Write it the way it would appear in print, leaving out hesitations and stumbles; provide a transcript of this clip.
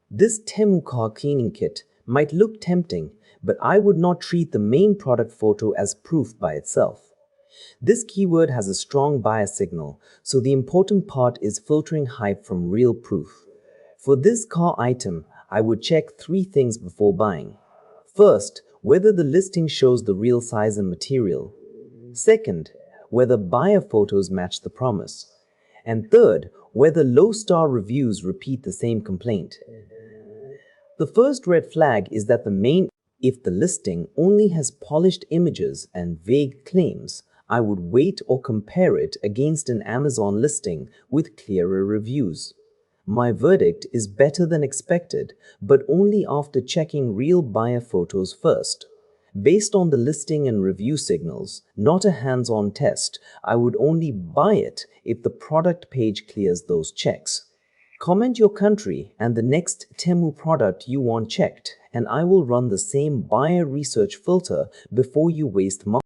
This Temu Car Cleaning Kit might look tempting, but I would not treat the main product photo as proof by itself. This keyword has a strong bias signal, so the important part is filtering hype from real proof. For this car item, I would check 3 things before buying. First, whether the listing shows the real size and material. Second, whether buyer photos match the promise. And third, whether low-star reviews repeat the same complaint. The first red flag is that if the listing only has polished images and vague claims, I would wait or compare it against an Amazon listing with clearer reviews. My verdict is better than expected, but only after checking real buyer photos first. Based on the listing and review signals, not a hands-on test, I would only buy it if the product page clears those checks. Comment your country and the next Temu product you want checked, and I will run the same buyer research filter before you waste money.